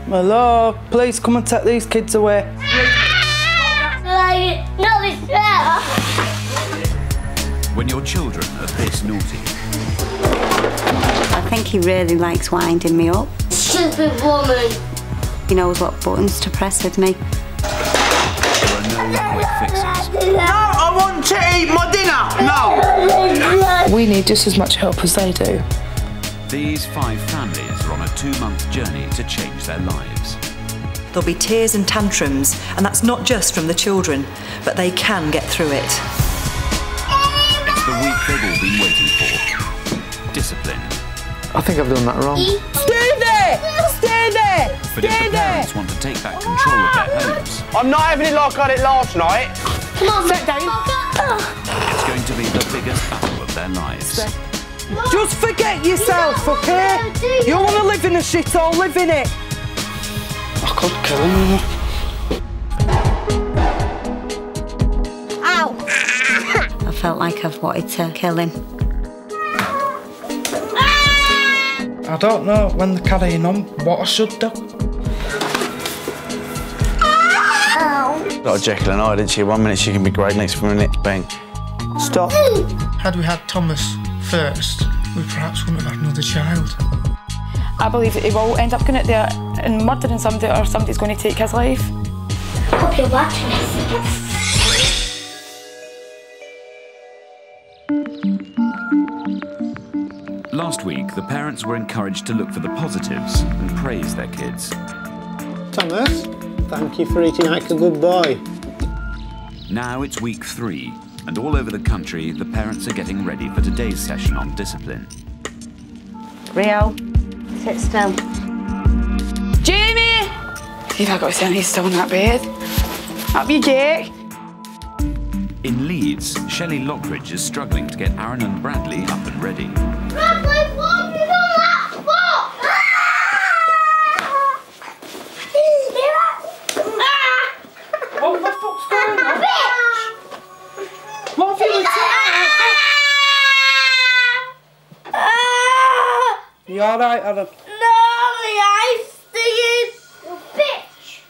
Hello, please come and take these kids away. No, it's better. When your children are this naughty. I think he really likes winding me up. Stupid woman. He knows what buttons to press with me. There are no quick fixes. No, I want to eat my dinner! No! We need just as much help as they do. These 5 families are on a 2-month journey to change their lives. There'll be tears and tantrums, and that's not just from the children, but they can get through it. It's the week they've all been waiting for. Discipline. I think I've done that wrong. Stay there! Stay there! But if the parents want to take back control of their homes... I'm not having it like I had it last night. Come on, sit down. It's going to be the biggest battle of their lives. Just forget yourself, OK? You want to live in a shithole, live in it. I could kill him. Ow! I felt like I've wanted to kill him. I don't know when they're carrying on what I should do. Like Jekyll and Hyde, isn't she? 1 minute she can be great, next minute, bang. Stop. Had we had Thomas first, we perhaps wouldn't have had another child. I believe that they will end up going out there and murdering somebody, or somebody's going to take his life. Hope you're watching this. Last week, the parents were encouraged to look for the positives and praise their kids. Thomas, thank you for eating like a good boy. Now it's week 3, and all over the country, the parents are getting ready for today's session on discipline. Rio, sit still. Jamie! You've got to say he's still in that bed. Up you get. In Leeds, Shelley Lockridge is struggling to get Aaron and Bradley up and ready. Bradley, what is on that spot? What the fuck's going on? Bitch! What have you done? You alright, Aaron? No, the ice stinging. You bitch!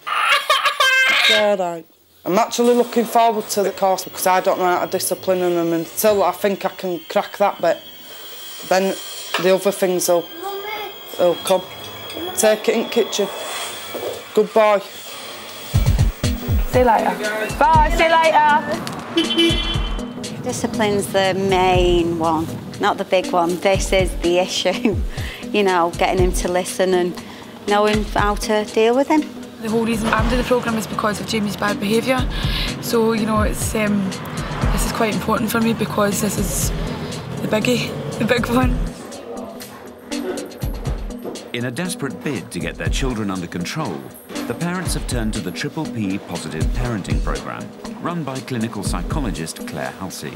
Yeah, right. I'm actually looking forward to the course because I don't know how to discipline them, and until I think I can crack that bit, then the other things will come. Take it in the kitchen. Good boy. See you later. Bye, see you later. Discipline's the main one, not the big one. This is the issue. You know, getting him to listen and knowing how to deal with him. The whole reason I'm doing the programme is because of Jamie's bad behaviour. So, you know, it's this is quite important for me because this is the biggie, the big one. In a desperate bid to get their children under control, the parents have turned to the Triple P Positive Parenting Programme, run by clinical psychologist Claire Halsey.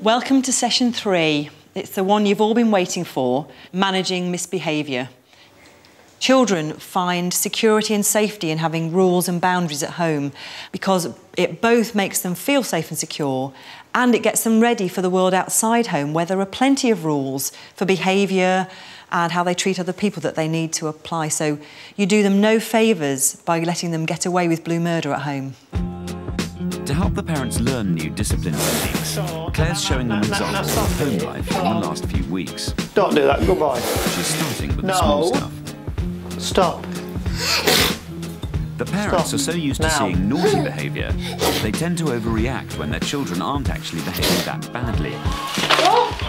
Welcome to session 3. It's the one you've all been waiting for, managing misbehaviour. Children find security and safety in having rules and boundaries at home because it both makes them feel safe and secure, and it gets them ready for the world outside home where there are plenty of rules for behaviour and how they treat other people that they need to apply. So you do them no favours by letting them get away with blue murder at home. To help the parents learn new discipline techniques, Claire's showing them examples of home life in the last few weeks. Don't do that, goodbye. She's starting with the small stuff. Stop. The parents are so used to seeing naughty behaviour, they tend to overreact when their children aren't actually behaving that badly. What? I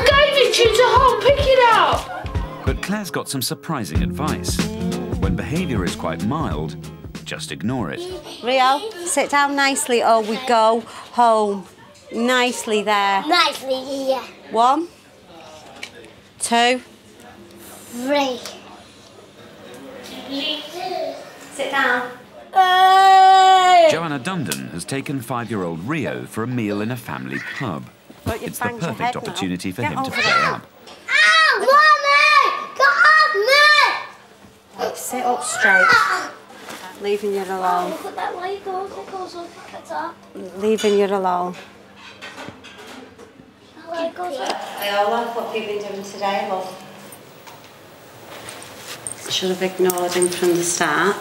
gave it to you to hold, pick it up! But Claire's got some surprising advice. When behaviour is quite mild, just ignore it. Rio, sit down nicely or we go home. Nicely there. Nicely, yeah. 1, 2, 3. sit down. Joanna Dundon has taken 5-year-old Rio for a meal in a family pub. It's the perfect opportunity for him to play up. Ow, Mommy! Get off me! Sit up straight. Leaving you alone. Look at that way it goes up at the top. Leaving you alone. That way it goes up. Viola, what have you been doing today, love? should have ignored him from the start.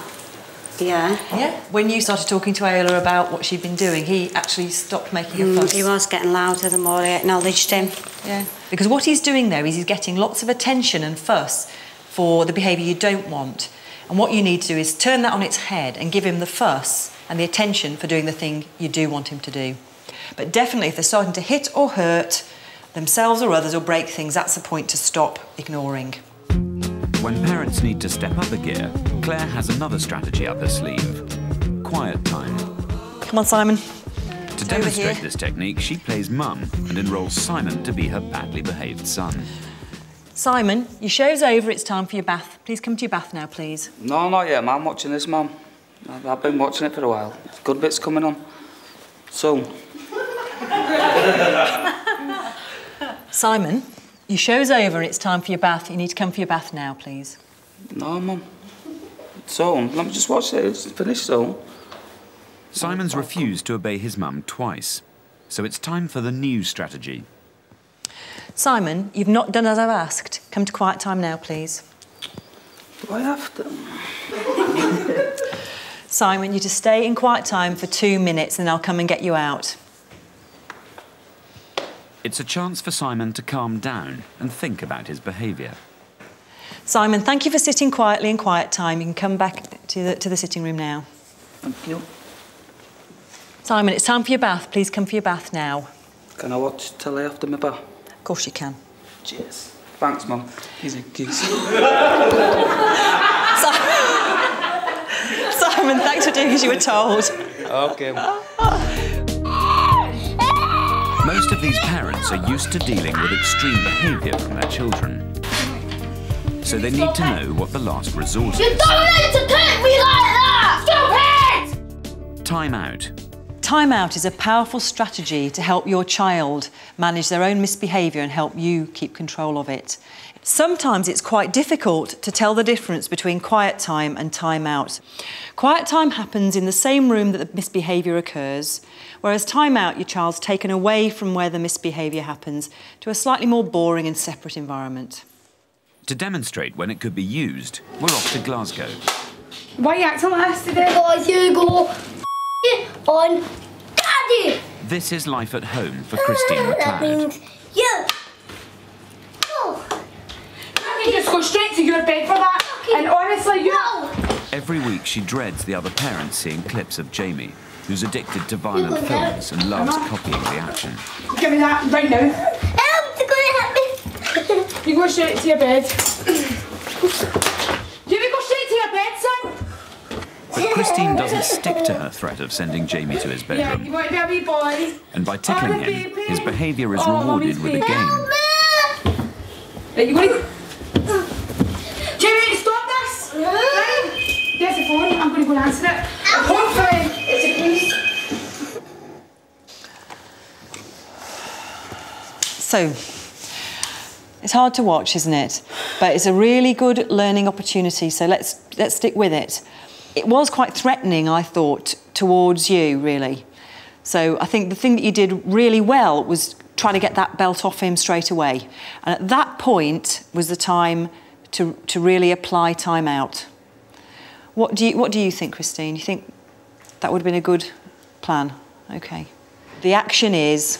Yeah. Yeah. When you started talking to Ayla about what she'd been doing, he actually stopped making a fuss. He was getting louder the more I acknowledged him. Yeah. Because what he's doing there is he's getting lots of attention and fuss for the behaviour you don't want. And what you need to do is turn that on its head and give him the fuss and the attention for doing the thing you do want him to do. But definitely if they're starting to hit or hurt themselves or others or break things, that's the point to stop ignoring. When parents need to step up a gear, Claire has another strategy up her sleeve. Quiet time. Come on, Simon. To demonstrate this technique, she plays mum and enrolls Simon to be her badly behaved son. Simon, your show's over, it's time for your bath. Please come to your bath now, please. No, not yet, Mum. I'm watching this, Mum. I've been watching it for a while. Good bits coming on. Soon. Simon, your show's over and it's time for your bath. You need to come for your bath now, please. No, Mum. Soon. Let me just watch it. It's finished soon. Simon's refused to obey his mum twice, so it's time for the new strategy. Simon, you've not done as I've asked. Come to quiet time now, please. Do I have to? Simon, you're to stay in quiet time for 2 minutes and I'll come and get you out. It's a chance for Simon to calm down and think about his behaviour. Simon, thank you for sitting quietly in quiet time. You can come back to the sitting room now. Thank you. Simon, it's time for your bath. Please come for your bath now. Can I watch telly after my bath? Of course you can. Cheers. Thanks, Mum. He's a geese. Simon, thanks for doing as you were told. OK. Most of these parents are used to dealing with extreme behaviour from their children. So they need to know what the last resort is. You don't need to kick me like that! Stupid! Time out. Time out is a powerful strategy to help your child manage their own misbehaviour and help you keep control of it. Sometimes it's quite difficult to tell the difference between quiet time and time out. Quiet time happens in the same room that the misbehaviour occurs, whereas time out, your child's taken away from where the misbehaviour happens to a slightly more boring and separate environment. To demonstrate when it could be used, we're off to Glasgow. Why are you acting like this today? Because you go on Daddy! This is life at home for Christine That McLeod. means you. Oh. You just go straight to your bed for that. Okay. And honestly, you... No. Every week she dreads the other parents seeing clips of Jamie, who's addicted to violent films and loves copying the action. Give me that right now. Help! They're going to hit me. You go straight to your bed. You go straight to your bed, son. But Christine doesn't stick to her threat of sending Jamie to his bedroom. Yeah, you want to be a wee boy. And by tickling him, his behaviour is rewarded with a game. Right, you go. Jamie, stop this! Right? There's the phone. I'm going to go and answer it. Hopefully, it's a police. So, it's hard to watch, isn't it? But it's a really good learning opportunity, so let's stick with it. It was quite threatening, I thought, towards you, really. So I think the thing that you did really well was try to get that belt off him straight away. And at that point was the time to really apply time out. What do you think, Christine? You think that would have been a good plan? OK. The action is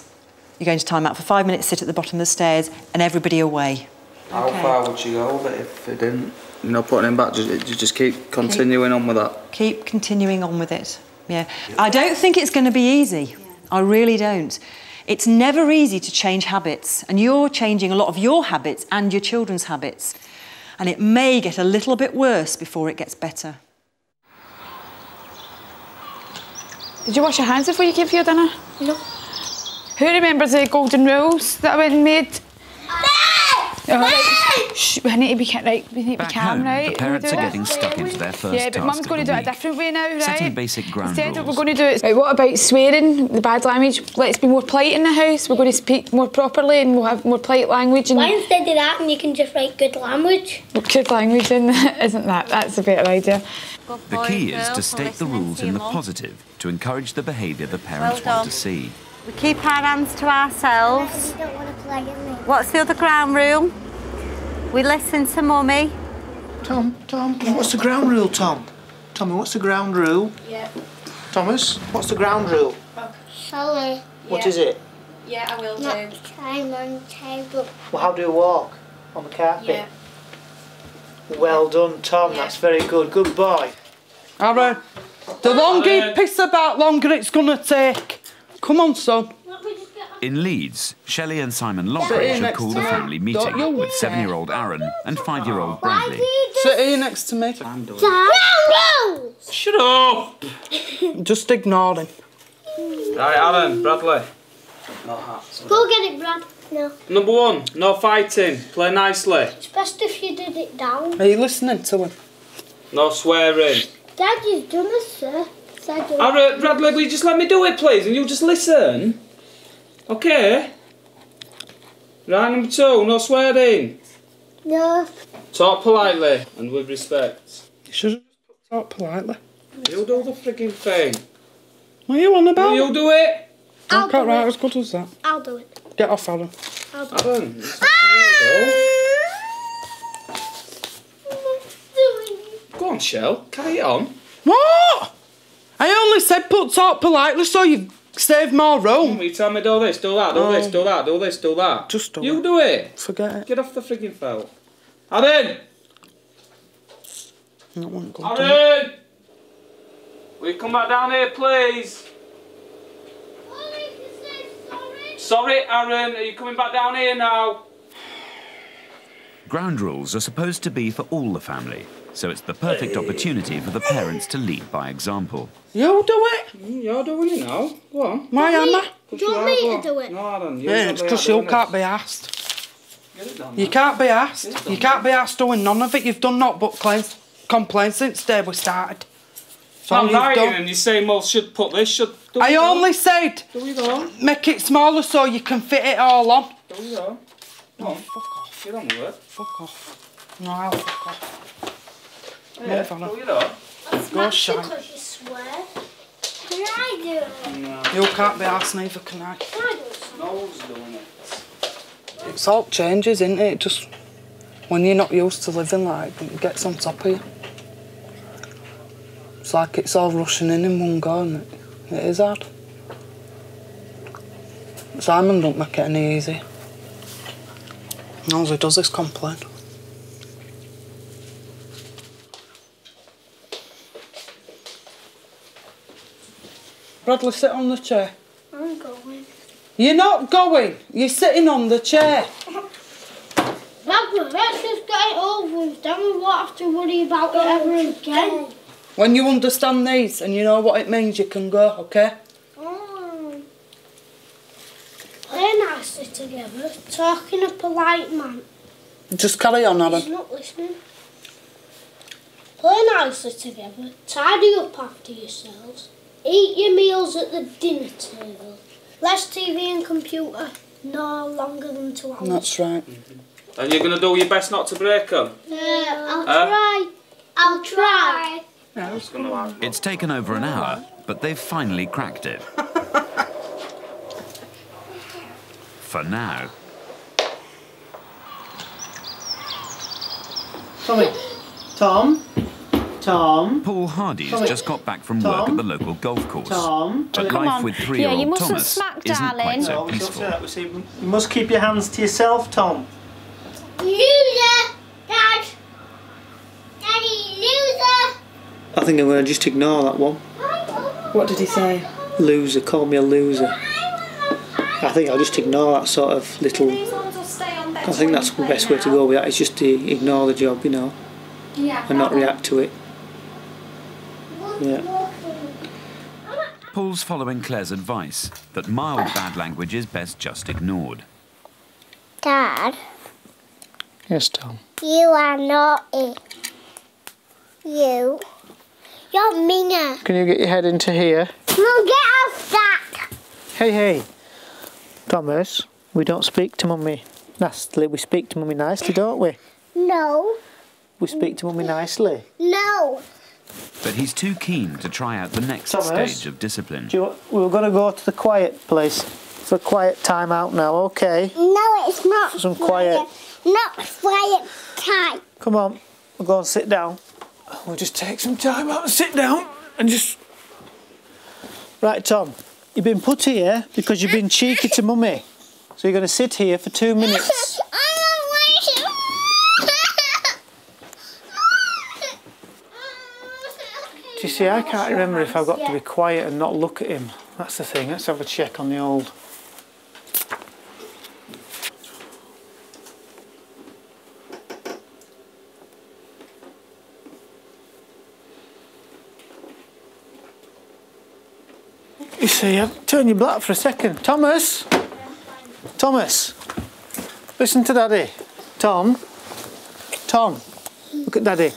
you're going to time out for 5 minutes, sit at the bottom of the stairs, and everybody away. How far would you go with it if it didn't? You know, putting him back, you just keep continuing on with that? Keep continuing on with it, yeah. I don't think it's going to be easy. I really don't. It's never easy to change habits, and you're changing a lot of your habits and your children's habits. And it may get a little bit worse before it gets better. Did you wash your hands before you came for your dinner? No. Who remembers the golden rules that have been made? Shh, we need to be calm, right? The parents are getting stuck into their first task. Yeah, but Mum's going to do it a different way now, right? Setting basic ground rules. rules. We're going to do it. Right, what about swearing, the bad language? Let's be more polite in the house. We're going to speak more properly and we'll have more polite language. And why instead of that, and you can just write good language? Good language, isn't that? That's a better idea. The key is to state the rules in the positive to encourage the behaviour the parents want to see. We keep our hands to ourselves. You don't want to play in me. What's the other ground rule? We listen to Mummy. Tom, what's the ground rule, Tom? Tommy, what's the ground rule? Yeah. Thomas, what's the ground rule? Sorry. What is it? Yeah, I will Not climb on the table. Well, how do you walk? On the carpet? Yeah. Well done, Tom. Yeah. That's very good. Good boy. Aaron, the longer you piss about, longer it's going to take. Come on, son. In Leeds, Shelley and Simon Lockridge have called a family meeting with 7-year-old Aaron and 5-year-old Bradley. Sit here next to me. Shut up! Just ignore him. Right, Aaron, Bradley. No hats. Go get it, Brad. No. Number 1, no fighting. Play nicely. It's best if you did it down. Are you listening to him? No swearing. Dad, you've done this, sir. Aaron, Bradley, will you just let me do it, please? And you just listen? Okay? Right, number 2, no swearing. No. Talk politely and with respect. You should have just talked politely. You do the frigging thing. What are you on about? Will you do it? I can't write as good as that. I'll do it. Get off, Aaron. I'll do it. Aaron, it's up to you, though. Go on, Shell. Carry it on. What? I only said put talk politely so you save more room. You tell me do this, do that, do this, do that, do this, do that. Just do You it. do it. Forget it. Get off the frigging felt. Aaron! That won't go Aaron! Will you come back down here, please? Sorry, Aaron. Are you coming back down here now? Ground rules are supposed to be for all the family, so it's the perfect opportunity for the parents to lead by example. You do it. You're doing it now. Go on. Why am I? Do you want me to do it? No, Aaron. Yeah, it's because you can't be asked. You can't be asked. You can't be asked doing none of it. You've done naught but complaints since the day we started. So I'm writing and you're saying, well, should put this, should... I only said Do we go? make it smaller so you can fit it all on. Do we go? Come on. Fuck off. Get on with it. Fuck off. No, I'll fuck off. Yeah, Move on. do you know? Go shite. Because you swear. Can I do it? No. You can't be asked, neither can I. No one's doing it. It's all changes, isn't it? Just when you're not used to living like it gets on top of you. It's like it's all rushing in one go, isn't it? It is hard. Simon don't make it any easier. All he does is complain. Bradley, sit on the chair. I'm going. You're not going. You're sitting on the chair. Bradley, let's just get it over with. Then we won't have to worry about it ever again. When you understand these and you know what it means, you can go, okay? Play nicely together, talking a polite man. Just carry on, He's Adam. not listening. Play nicely together, tidy up after yourselves, eat your meals at the dinner table. Less TV and computer, no longer than 2 hours. That's right. And you're going to do your best not to break them? I'll try. I'll try. It's taken over an hour, but they've finally cracked it. For now. Tom. Paul Hardy's just got back from work at the local golf course. But Come life on. with Yeah, 3-year-old you mustn't Thomas smack, isn't quite darling. so We peaceful. see, you must keep your hands to yourself, Tom. Loser! Dad! Daddy, loser! I think I'm going to just ignore that one. What did he say? Loser, call me a loser. I think I'll just ignore that sort of little... I think that's the best way to go with that, is just to ignore the job, you know, and not react to it. Yeah. Paul's following Claire's advice that mild bad language is best just ignored. Dad, Yes, Tom. you are naughty. You're meaner. Can you get your head into here? Mum, get off that! Hey. Thomas, we don't speak to Mummy nastily, we speak to Mummy nicely, don't we? No. We speak to Mummy nicely. No. But he's too keen to try out the next Thomas, stage of discipline. We're going to go to the quiet place for a quiet time out now, okay? No, it's not. For some quiet. Not quiet time. Come on. We'll go and sit down. We'll just take some time out and sit down and just... Right, Tom, you've been put here because you've been cheeky to Mummy. So you're going to sit here for 2 minutes. Do you see, I can't remember if I've got to be quiet and not look at him. That's the thing. Let's have a check on the old... You see, I've turned you black for a second. Thomas! Thomas! Listen to Daddy. Tom! Tom! Look at Daddy.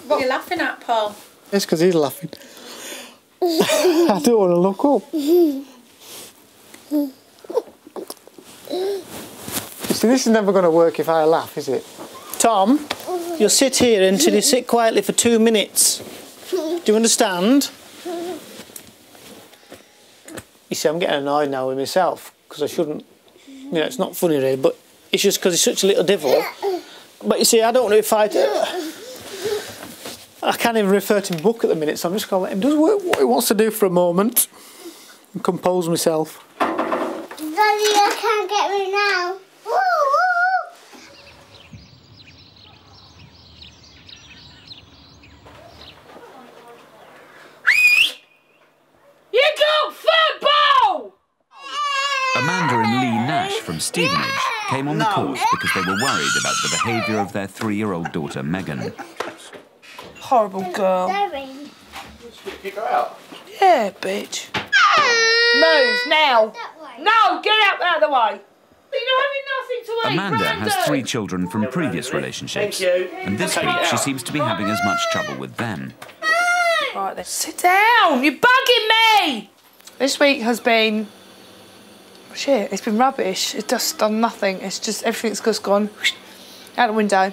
What are you laughing at, Paul? It's because he's laughing. I don't want to look up. You see, this is never going to work if I laugh, is it? Tom, you'll sit here until you sit quietly for 2 minutes. Do you understand? You see, I'm getting annoyed now with myself because I shouldn't. You know, it's not funny really, but it's just because he's such a little devil. But you see, I don't want to fight. I can't even refer to my book at the minute, so I'm just going to let him do what he wants to do for a moment and compose myself. Daddy, I can't get me now. You got football! Amanda and Lee Nash from Stevenage came on the course because they were worried about the behaviour of their 3-year-old daughter, Megan. Horrible girl. Kick her out? Yeah, bitch. Move, now. No, get out of the way. You're having nothing to eat, Amanda Brandon. has 3 children from previous relationships, and this week she seems to be having as much trouble with them. Right then, sit down. You're bugging me. This week has been... shit, it's been rubbish. It's just done nothing. It's just, everything's just gone out the window.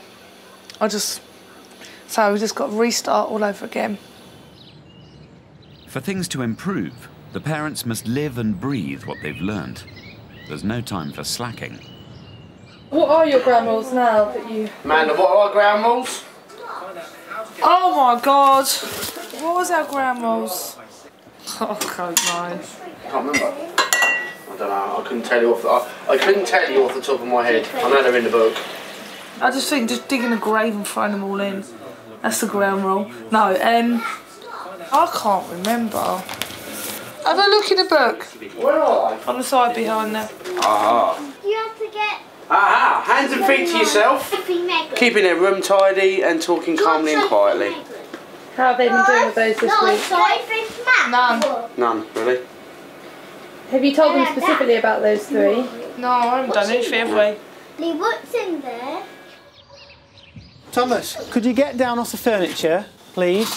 So we've just got to restart all over again. For things to improve, the parents must live and breathe what they've learned. There's no time for slacking. What are your ground rules now that you... Amanda, what are our ground rules? Oh my God. What was our ground rules? Oh, God, no. Can't remember. I don't know. I couldn't tell you off the top of my head. I know they're in the book. I just think just digging a grave and throwing them all in. That's the ground rule. No, I can't remember. Have a look in the book. Where are they? On the side behind there. Aha. You have to get... Aha. Hands and feet to yourself. Keeping their room tidy and talking calmly and quietly. How have they been doing with those this week? None. None, really? Have you told them specifically about those 3? No, I haven't done anything, have we? Lee, what's in there? Thomas, could you get down off the furniture, please?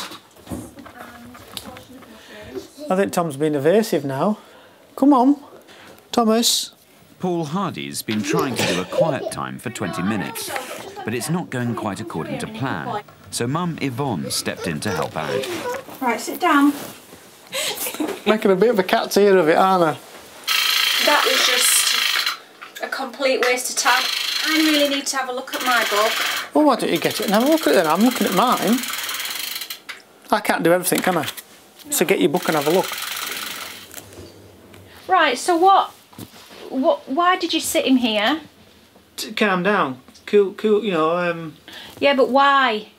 I think Tom's been evasive now. Come on, Thomas. Paul Hardy's been trying to do a quiet time for 20 minutes, but it's not going quite according to plan. So Mum Yvonne stepped in to help out. Right, sit down. Making a bit of a cat's ear of it, aren't I? That was just a complete waste of time. I really need to have a look at my book. Well, why don't you get it and have a look at it then? I'm looking at mine. I can't do everything, can I? No. So get your book and have a look. Right, so why did you sit him here? To calm down. Cool, you know, Yeah, but why?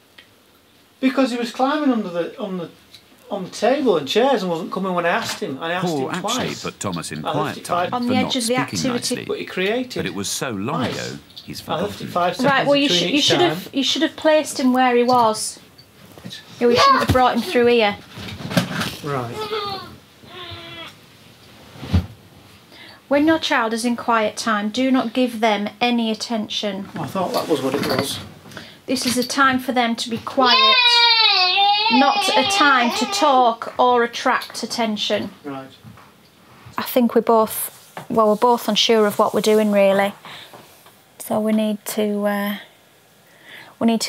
Because he was climbing on the table and chairs and wasn't coming when I asked him. And I asked Paul him twice. actually put Thomas in quiet time on for the not edge of the speaking activity. nicely. But he created. But it was so long ago, he's forgotten. 5 seconds Right, well you should have placed him where he was. Yeah, we shouldn't have brought him through here. Right. When your child is in quiet time, do not give them any attention. I thought that was what it was. This is a time for them to be quiet, not a time to talk or attract attention. Right. I think we're both unsure of what we're doing really. So we need to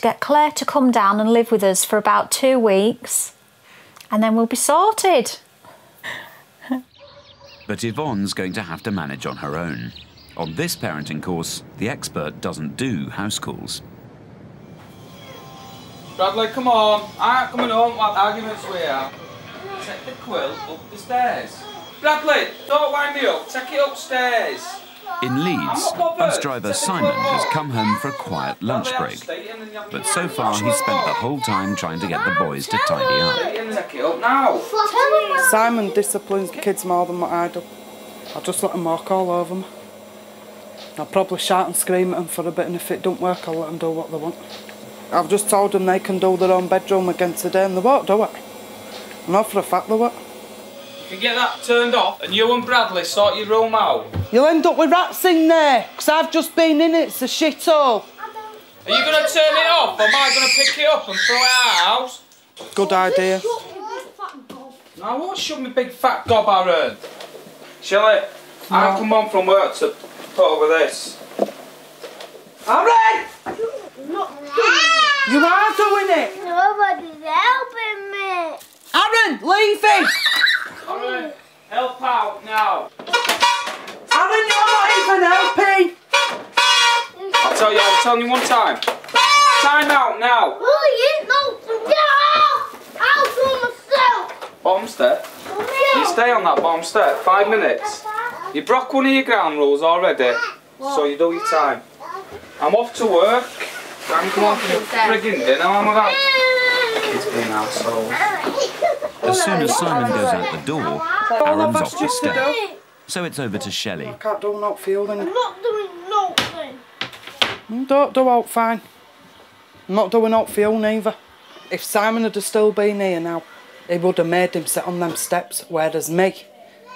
get Claire to come down and live with us for about 2 weeks, and then we'll be sorted. But Yvonne's going to have to manage on her own. On this parenting course, the expert doesn't do house calls. Bradley, come on. I ain't coming home while arguments we are. Take the quilt up the stairs. Bradley, don't wind me up. Take it upstairs. In Leeds, bus driver Simon has come home for a quiet lunch break. But so far, he's spent the whole time trying to get the boys to tidy up. Take it up now. Simon disciplines the kids more than what I do. I just let them walk all over me. I'll probably shout and scream at them for a bit, and if it don't work, I'll let them do what they want. I've just told them they can do their own bedroom again today, and they won't do it. I know for a fact they won't. You can get that turned off, and you and Bradley sort your room out. You'll end up with rats in there, because I've just been in it. It's a shithole. Are you going to turn it off, or am I going to pick it up and throw it out of the house? Good idea. No, I won't shut my big fat gob, Aaron. Shelley, I'll come home from work to put over this. Aaron! You are doing it! Nobody's helping me. Aaron, leave him! Aaron, help out now. Aaron, you're not even helping! I'm telling you one time. Time out now. Get out! I'll do myself. Bottom step. You stay on that bottom step, 5 minutes. You broke one of your ground rules already, so you do your time. I'm off to work. I'm going for frigging dinner. I'm about kids being assholes. As soon as Simon goes out the door, Aaron's off the step. So it's over to Shelley. I can't do not feel then. I'm not doing nothing. Don't do out fine. I'm not doing out feel neither. If Simon had still been here now, he would have made him sit on them steps, whereas me,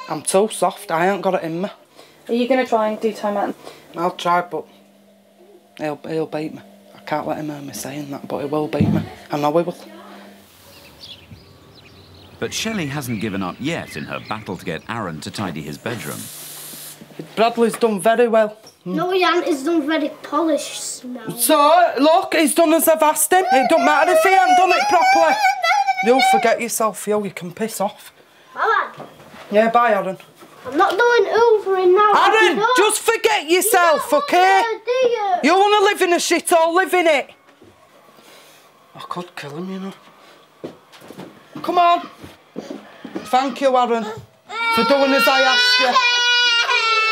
I'm too soft, I ain't got it in me. Are you going to try and do time out? I'll try, but he'll beat me. I can't let him hear me saying that, but he will beat me. I know he will. But Shelley hasn't given up yet in her battle to get Aaron to tidy his bedroom. Bradley's done very well. No, he hasn't. He's done very polished now. So, look, he's done as I've asked him. It don't matter if he hasn't done it properly. You'll forget yourself, yo, you can piss off. Bye-bye. Yeah, bye, Aaron. I'm not doing hoovering now. Aaron, just forget yourself, okay? You want to live in a shithole, live in it. I could kill him, you know. Come on. Thank you, Aaron, for doing as I asked you.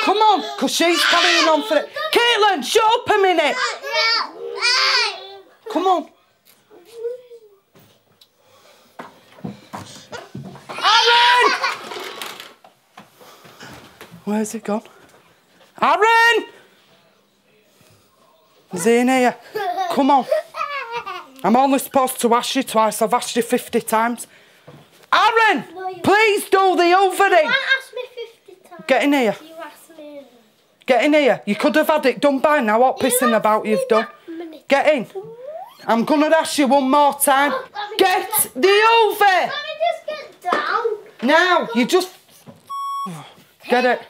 Come on, because she's carrying on for it. Caitlin, shut up a minute. Come on. Aaron! Where's he gone? Aaron! Is he in here? Come on. I'm only supposed to ask you twice. I've asked you 50 times. Aaron! Please do the ovary. You can't ask me 50 times. Get in here. You asked me. Get in here. You could have had it done by now. What pissing about you've done? Get in. I'm going to ask you one more time. Get the ovary. Let me just get down. Now, you just... Get it.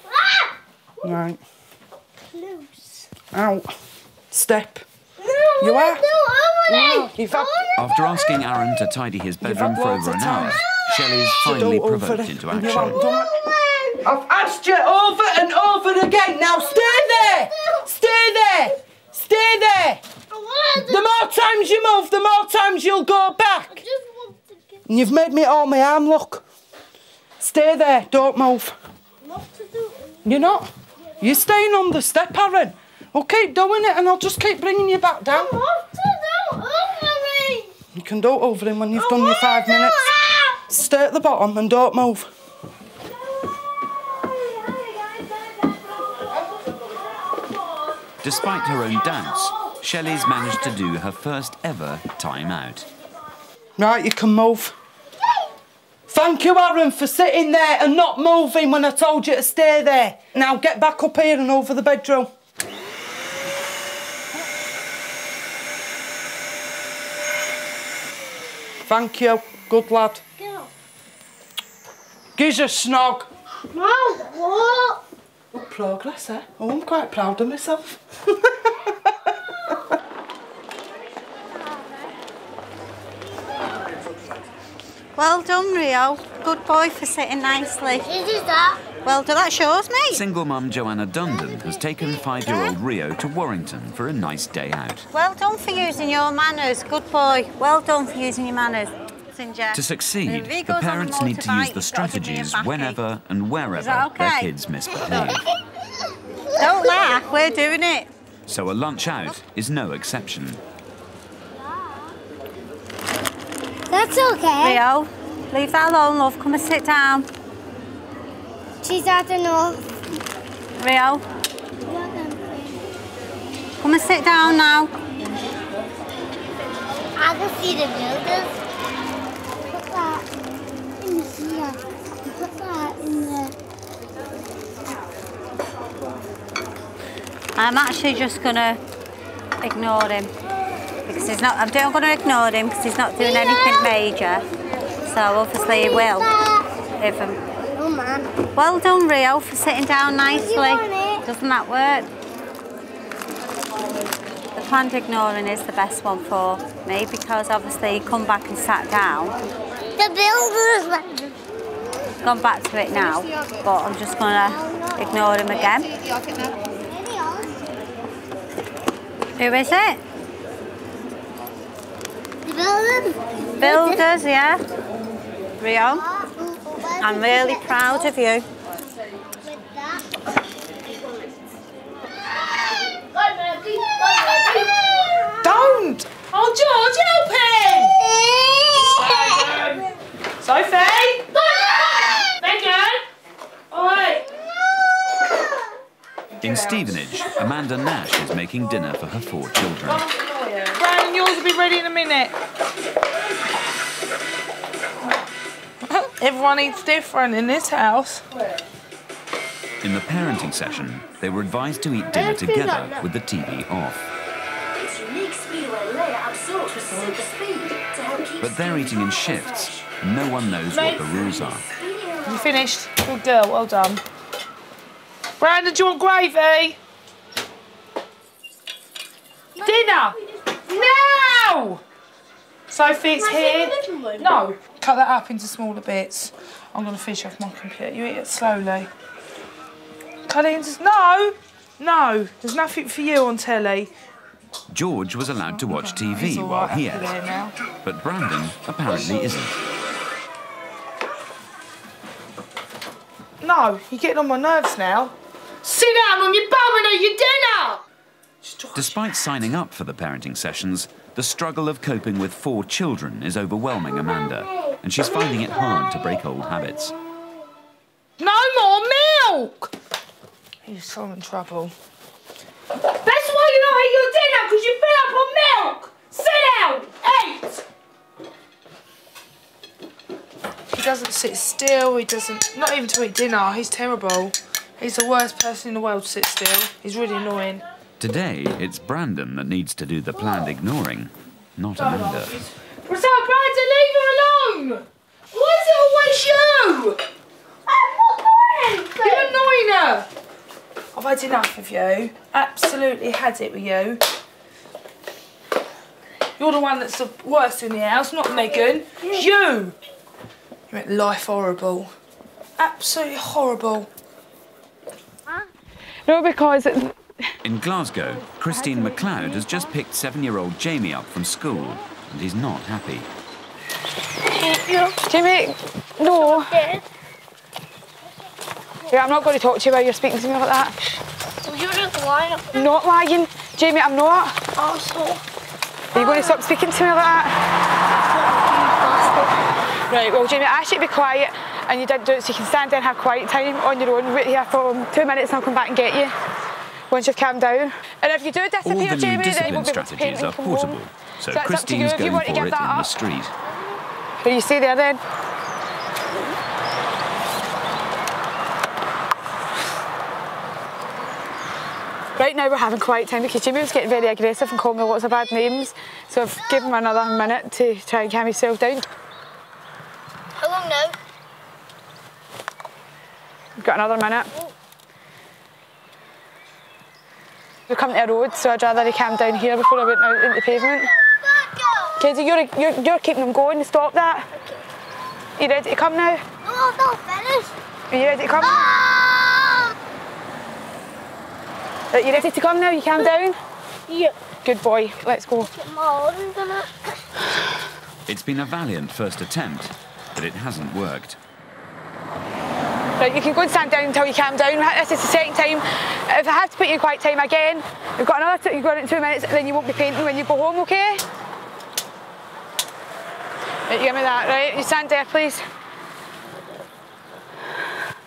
Ah! Right. Loose. Out. Step. No, You are? No, You've had... After asking Aaron to tidy his bedroom for over an hour, Shelley's finally provoked into action. I've asked you over and over again. Now stay there. Stay there. Stay there. The more times you move, the more times you'll go back. And you've made me all my arm, look. Stay there. Don't move. You're not. You're staying on the step, Aaron. I'll keep doing it and I'll just keep bringing you back down. I want to do overing. You can do it over him when you've done your 5 minutes. Stay at the bottom and don't move. Despite her own doubts, Shelley's managed to do her first ever time out. Right, you can move. Thank you, Aaron, for sitting there and not moving when I told you to stay there. Now get back up here and over the bedroom. Thank you. Good lad. Gives you a snog. No, what? Good progress, eh? Oh, I'm quite proud of myself. Well done, Rio. Good boy for sitting nicely. This is that. Well done, that's yours, mate. Single mum Joanna Dundon has taken 5-year-old Rio to Warrington for a nice day out. Well done for using your manners. Good boy. Well done for using your manners. To succeed, the parents need to use the strategies whenever and wherever their kids misbehave. Don't laugh, we're doing it. So a lunch out is no exception. That's okay. Rio, leave that alone, love. Come and sit down. She's had enough. Rio. Come and sit down now. I can see the builders. Put that in here. Put that in there. I'm actually just going to ignore him. Because he's not, I'm going to ignore him because he's not doing anything major. So obviously he will. Oh, man. Well done, Rio, for sitting down nicely. Doesn't that work? The planned ignoring is the best one for me because obviously you come back and sat down. The builders. Gone back to it now, but I'm just going to ignore him again. Who is it? The builders. Builders, yeah. Rio, I'm really proud of you. Don't! Oh, George, help him! Sophie! Megan! All right. In Stevenage, Amanda Nash is making dinner for her 4 children. Brian, yours will be ready in a minute. Everyone eats different in this house. In the parenting session, they were advised to eat dinner together with the TV off. But they're eating in shifts, and no one knows what the rules are. You finished? Good girl, well done. Brandon, do you want gravy? Dinner! Now! Sophie, it's here. No. Cut that up into smaller bits. I'm going to finish off my computer. You eat it slowly. Cut it into... No! No, there's nothing for you on telly. George was allowed to watch TV while he ate, but Brandon apparently isn't. No, you're getting on my nerves now. Sit down on your bum and eat your dinner! Despite signing up for the parenting sessions, the struggle of coping with 4 children is overwhelming Amanda, and she's finding it hard to break old habits. No more milk! You're so in trouble. That's why you don't eat your dinner, because you fill up on milk! Sit down! Eat! He doesn't sit still, he doesn't... Not even to eat dinner, he's terrible. He's the worst person in the world to sit still. He's really annoying. Today, it's Brandon that needs to do the planned ignoring, not Amanda. What's up, Brandon? Leave her alone! Why is it always you? I'm not doing anything! You're annoying her! I've had enough of you. Absolutely had it with you. You're the one that's the worst in the house, not Megan. You! You make life horrible. Absolutely horrible. No, because... In Glasgow, Christine MacLeod has just picked 7-year-old Jamie up from school, and he's not happy. Jamie, no. Yeah, I'm not going to talk to you while you're speaking to me like that. You're just lying. I'm not lying. Jamie, I'm not. Asshole. Are you going to stop speaking to me like that? Right, well, Jamie, I asked you to be quiet, and you didn't do it, so you can stand there and have quiet time on your own. Wait here for 2 minutes and I'll come back and get you once you've calmed down. And if you do disappear, All the Jamie, new then we'll discipline be able to paint strategies are and come portable, home. so that's up to you Christine's if you going want to for give it in that the up. street. Will you stay there then? Right now we're having quiet time because Jamie was getting very aggressive and calling me lots of bad names, so I've given him another minute to try and calm himself down. How long now? We've got another minute. We're coming to a road, so I'd rather he calm down here before I went out into the pavement. Kenzie, you're keeping him going. Stop that. Are you ready to come now? No, I'm not finished. Are you ready to come? Right, you ready to come now? You calm down? Yeah. Good boy. Let's go. It's been a valiant first attempt, but it hasn't worked. Right, you can go and stand down until you calm down. This is the second time. If I have to put you in quiet time again, you've got another. You've got it in 2 minutes, and then you won't be painting when you go home. Okay? Right, you give me that. Right, you stand there, please.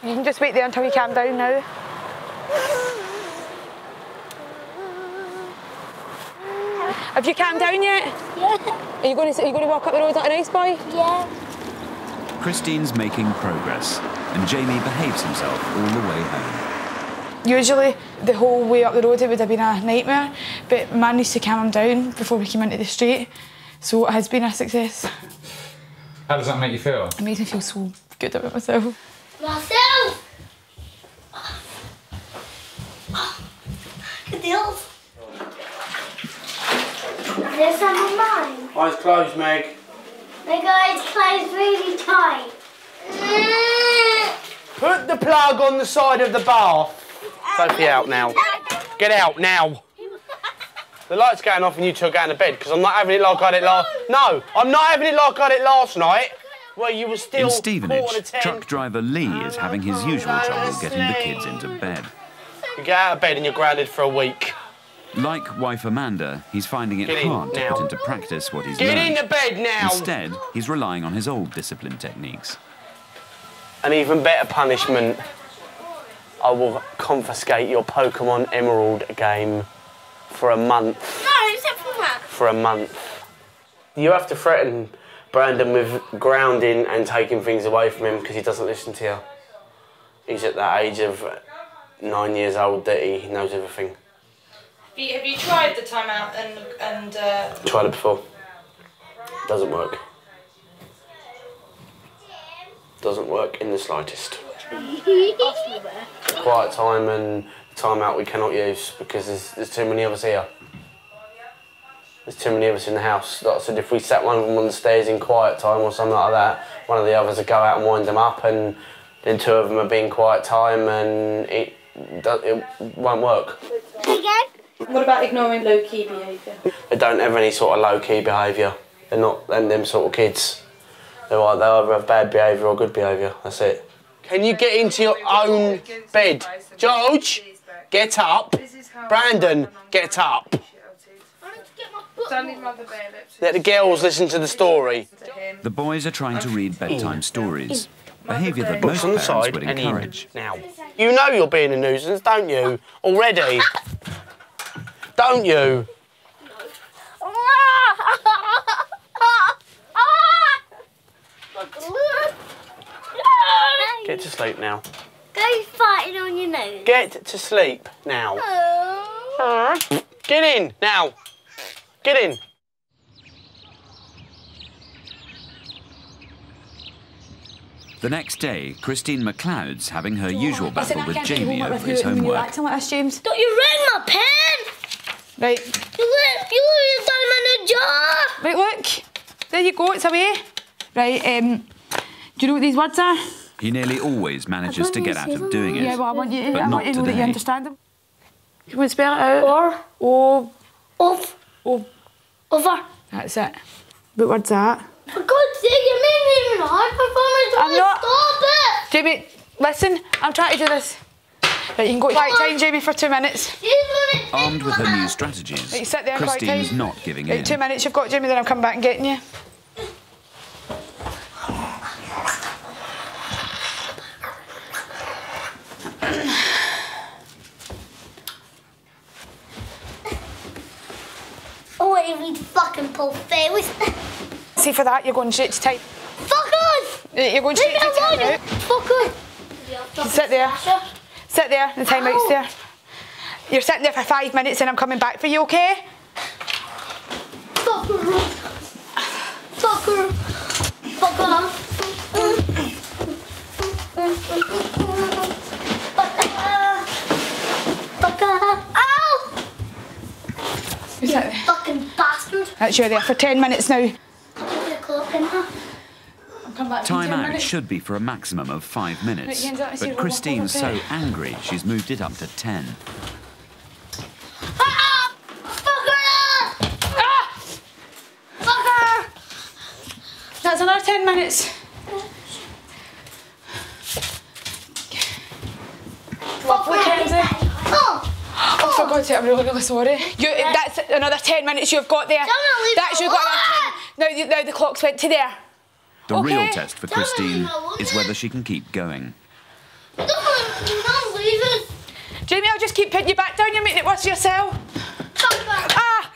You can just wait there until you calm down now. Have you calmed down yet? Yeah. Are you going to walk up the road like a nice boy? Yeah. Christine's making progress, and Jamie behaves himself all the way home. Usually, the whole way up the road it would have been a nightmare, but managed to calm him down before we came into the street, so it has been a success. How does that make you feel? It makes me feel so good about myself. Myself! Good deals. Is there some of mine? Eyes closed, Meg. My eyes closed really tight. Put the plug on the side of the bath. Sophie, out now. Get out now. The light's going off and you two are going to bed because I'm not having it like I had it last... No, I'm not having it like I had it last night where you were still... In Stevenage, truck driver Lee is having his usual trouble getting the kids into bed. You get out of bed and you're grounded for a week. Like wife Amanda, he's finding it hard to put into practice what he's learned. Get into bed now! Instead, he's relying on his old discipline techniques. An even better punishment. I will confiscate your Pokemon Emerald game for a month. No, except for that. For a month. You have to threaten Brandon with grounding and taking things away from him because he doesn't listen to you. He's at that age of 9 years old that he knows everything. Have you tried the timeout and Tried it before. Doesn't work. Doesn't work in the slightest. Quiet time and timeout we cannot use because there's too many of us here. There's too many of us in the house. Like I said, if we sat one of them on the stairs in quiet time or something like that, one of the others would go out and wind them up, and then two of them would be in quiet time, and it won't work. Again? What about ignoring low-key behaviour? They don't have any sort of low-key behaviour. They're not them sort of kids. They either have bad behaviour or good behaviour. That's it. Can you get into your own bed? George, get up. Brandon, get up. Let the girls listen to the story. The boys are trying to read bedtime stories, behaviour that most Books on the parents side would and encourage. in. Now, you know you're being a nuisance, don't you? Already. Don't you? Get to sleep now. Go farting on your nose. Get to sleep now. Get in now. Get in. The next day, Christine McLeod's having her usual battle with Jamie over his homework. Acting like this, James. Don't you read my pen? Right. You done my jar. Right, look. There you go, it's away. Right, do you know what these words are? He nearly always manages to get out of doing it. Yeah, well, I want you but to not know that you today. understand them. You want to spell it out? Over. That's it. What word's that? For God's sake, you're making even hard performance. I'm not. Stop it. Jamie, listen, I'm trying to do this. Right, you can go to quiet time, Jamie, for 2 minutes. Armed with her new strategies, Right, you sit there in quiet Christine's time. not giving Right, in. 2 minutes you've got, Jamie, then I'll come back and get you. I want you to read fucking Paul Ferris. See, for that, you're going straight to time. Fuck off! You're going straight to time out. Fuck off! Sit there. Sit there, the timeout's there. You're sitting there for 5 minutes and I'm coming back for you, okay? Fuck her. Fuck her. Fuck off. Fuck her. Ow! Who's that? Fucking bastard. That's you there for 10 minutes now. Put the clock in her. Come back Time in 10 out minutes. should be for a maximum of 5 minutes, Right, Jens, I see but we'll Christine's walk over so angry she's moved it up to 10. 10 minutes. Lovely, Kenzie. Oh, for God's sake, I'm really sorry. That's another 10 minutes you've got there. That's you've got another 10. Now the clock's went to there. The real test for Christine is whether she can keep going. I'm leaving. Jamie, I'll just keep putting you back down. You're making it worse for yourself. Ah!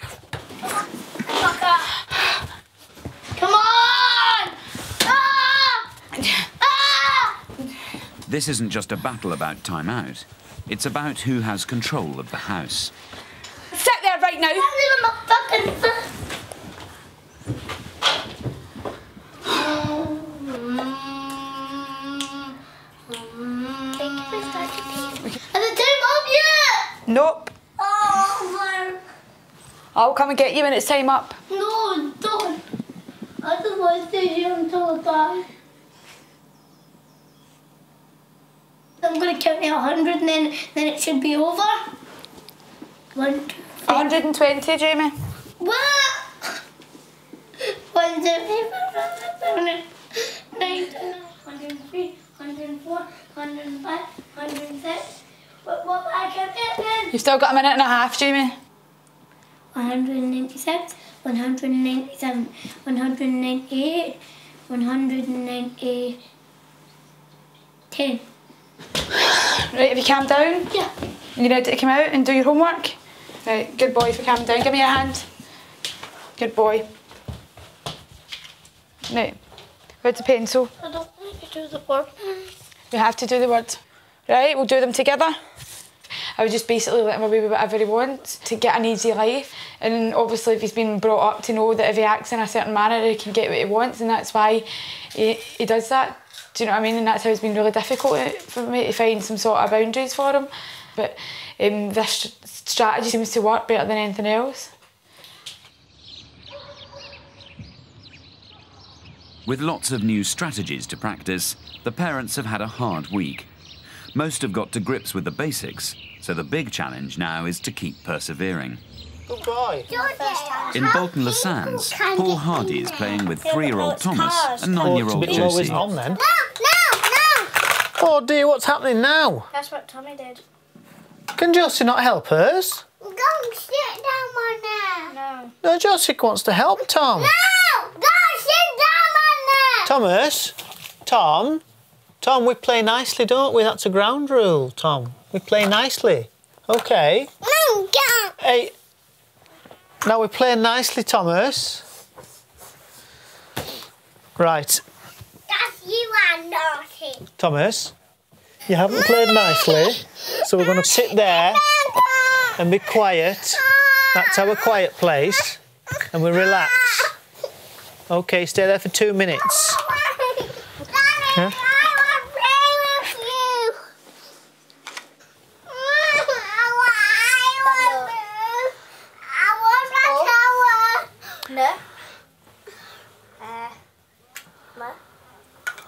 Come on! Ah! Ah! This isn't just a battle about time out. It's about who has control of the house. Sit there right now. Nope. Oh, I'll come and get you when it's time up. no, don't. I just want to stay here until I die. I'm going to count to 100 and then it should be over. 1, 2, 3. 120, Jamie. What? 1, 2, 3, 4, 5, 6, 7, 8, 9, 103, 104, 105, 106. What I can get then? You've still got a minute and a half, Jamie. 196, 197, 198, 190, 10. Right, have you calmed down? Yeah. You ready to come out and do your homework? Right, good boy for calming down. Give me your hand. Good boy. Right, where's the pencil? I don't want to do the word. We have to do the word. Right, we'll do them together. I would just basically let him away with whatever he wants to get an easy life. And obviously if he's been brought up to know that if he acts in a certain manner he can get what he wants, and that's why he does that. Do you know what I mean? And that's how it's been really difficult for me to find some sort of boundaries for him. But this strategy seems to work better than anything else. With lots of new strategies to practice, the parents have had a hard week. Most have got to grips with the basics, so the big challenge now is to keep persevering. Good boy. In Bolton Le Sands, Paul Hardy is playing with 3-year-old Thomas and 9-year-old Josie. No, no, no! Oh dear, what's happening now? That's what Tommy did. Can Josie not help us? Go and sit down on there. No. No, Josie wants to help Tom. No! Go and sit down on there! Thomas? Tom? Tom, we play nicely, don't we? That's a ground rule, Tom. We play nicely. OK. No, go! Hey. Now we play nicely, Thomas. Right. That's you are naughty. Thomas, you haven't played nicely, so we're going to sit there and be quiet. That's our quiet place. And we relax. OK, stay there for 2 minutes. Huh?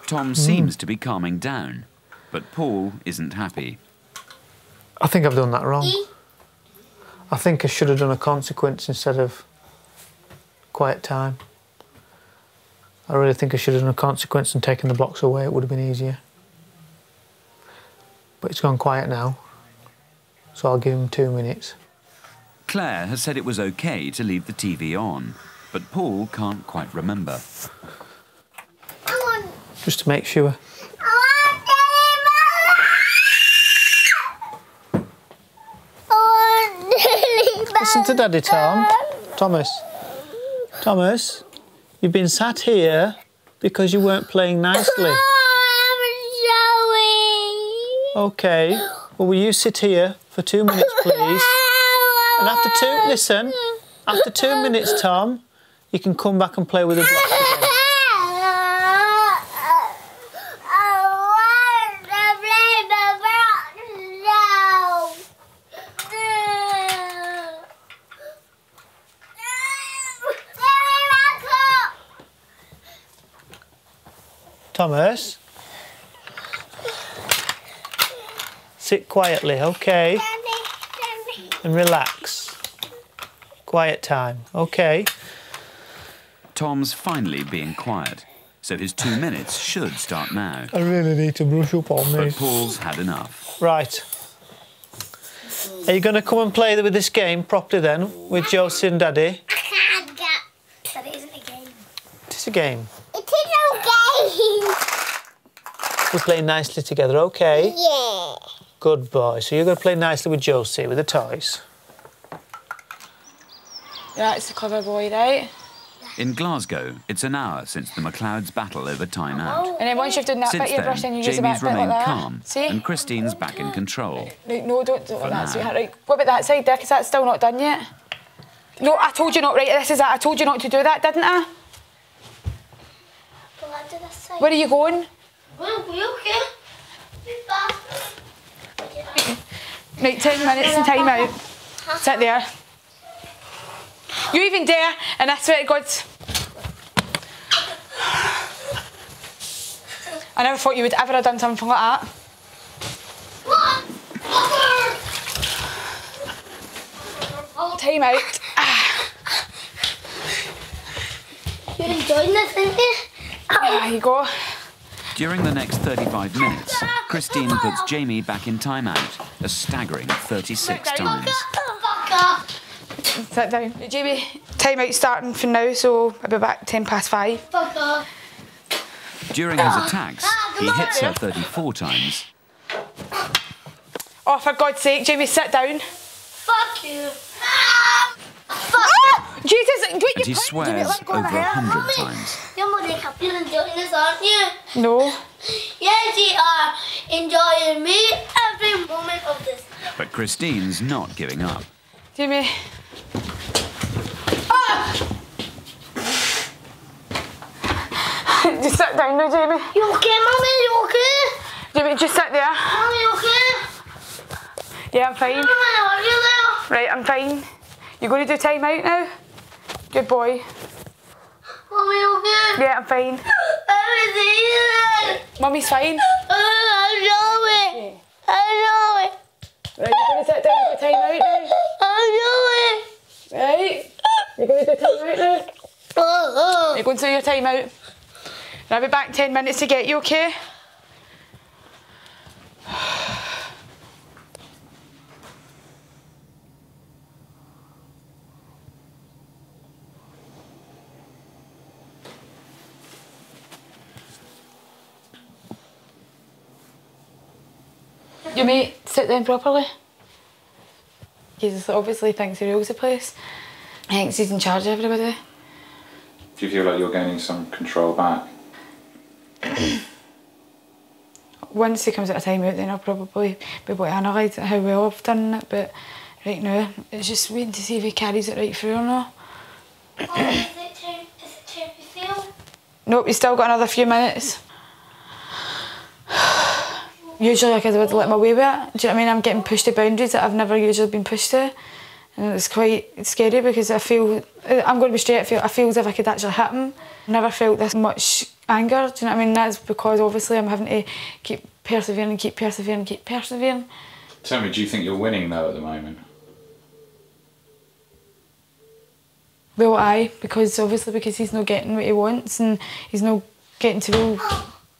Tom seems to be calming down, but Paul isn't happy. I think I've done that wrong. I think I should have done a consequence instead of quiet time. I really think I should have done a consequence and taken the blocks away. It would have been easier. But it's gone quiet now, so I'll give him 2 minutes. Claire has said it was OK to leave the TV on, but Paul can't quite remember. Just to make sure. Listen to Daddy, Tom. Thomas, you've been sat here because you weren't playing nicely. OK. Well, will you sit here for 2 minutes, please? And after after 2 minutes, Tom, you can come back and play with the blocks again. Thomas, sit quietly, OK? And relax. Quiet time, OK? Tom's finally being quiet, so so his 2 minutes should start now. I really need to brush up on But this. Paul's had enough. Right. Are you going to come and play with this game properly then, with Josie and Daddy? I can't get... But it isn't a game. It is a game. It is a game. We're playing nicely together, OK? Yeah. Good boy. So you're going to play nicely with Josie, with the toys. Yeah, it's a clever boy, right? In Glasgow, it's an hour since the McLeods' battle over time out. And then once you've done that Since bit, you're then, brushing, you use a Jamie's bit like remained that. calm, See? and Christine's back in control. Right, no, don't like that, now. sweetheart. Right, what about that side there, because that's still not done yet? No, I told you not, right, this is it. I told you not to do that, didn't I? Where are you going? Well, we okay. Right, 10 minutes and time out. Sit there. You even dare, and I swear to God, I never thought you would ever have done something like that. Time out. You're enjoying this, aren't you? There you go. During the next 35 minutes, Christine puts Jamie back in timeout a staggering 36 times. Sit down. Jamie, time out starting from now, so I'll be back 5:10. Fuck off. During his attacks, he hits her 34 times. Oh, for God's sake, Jamie, sit down. Fuck you. Jesus, And he swears over 100 times. You're enjoying this, aren't you? No. Yes, you are. Enjoying me every moment of this. But Christine's not giving up. Jamie. Just sit down now, Jamie. You okay, Mummy? You okay? Jamie, just sit there. Mummy, you okay? Yeah, I'm fine. Mummy, are you there? Right, I'm fine. You going to do time out now? Good boy. Mummy, you okay? Yeah, I'm fine. Mummy's fine. I know it. I know it. Right, you're going to sit down and do time out now? I know it. Right? You're going to do time out now? You're going to do your time out. I'll be back 10 minutes to get you, okay? Your mate sit down properly. He obviously thinks he rules the place. He thinks he's in charge of everybody. Do you feel like you're gaining some control back? Once he comes out of time out, then I'll probably be able to analyse how well I've done it, but right now it's just waiting to see if he carries it right through or not. Is it time to feel? Nope, he's still got another few minutes. Usually I could have let my way with it. Do you know what I mean? I'm getting pushed to boundaries that I've never usually been pushed to. And it's quite scary because I feel, I'm going to be straight, I feel as if I could actually hit him. I've never felt this much anger, do you know what I mean? That's because obviously I'm having to keep persevering and keep persevering and keep persevering. Tell me, do you think you're winning though at the moment? Well, aye, because he's not getting what he wants and he's not getting to rule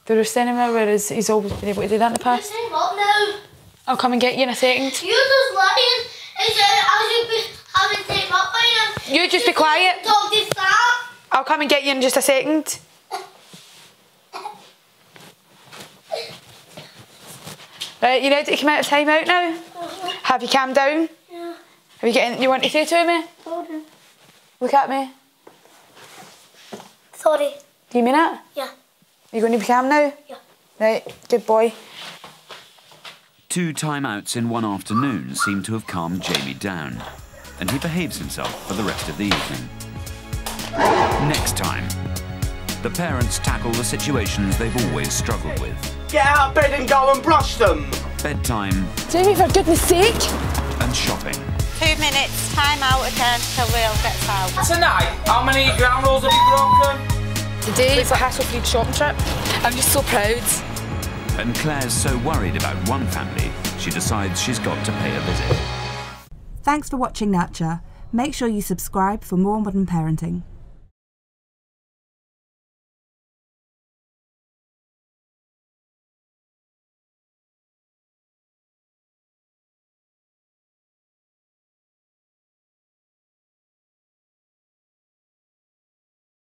the roost anymore, whereas he's always been able to do that in the past. What now? I'll come and get you in a second. You're just lying. I should be having time up by now. You just be quiet. Talk to Sam. I'll come and get you in just a second. Right, you ready to come out of time out now? Have you calmed down? Yeah. Have you got anything you want to say to me? Hold on. Look at me. Sorry. Do you mean it? Yeah. You going to be calm now? Yeah. Right, good boy. 2 timeouts in one afternoon seem to have calmed Jamie down, and he behaves himself for the rest of the evening. Next time, the parents tackle the situations they've always struggled with. Get out of bed and go and brush them! Bedtime. Jamie, for goodness sake! And shopping. 2 minutes, time out again till Will gets out. Tonight, how many ground rules have you broken? Today it's a hassle-free shopping trip. I'm just so proud. And Claire's so worried about one family, she decides she's got to pay a visit. Thanks for watching Nurture. Make sure you subscribe for more modern parenting.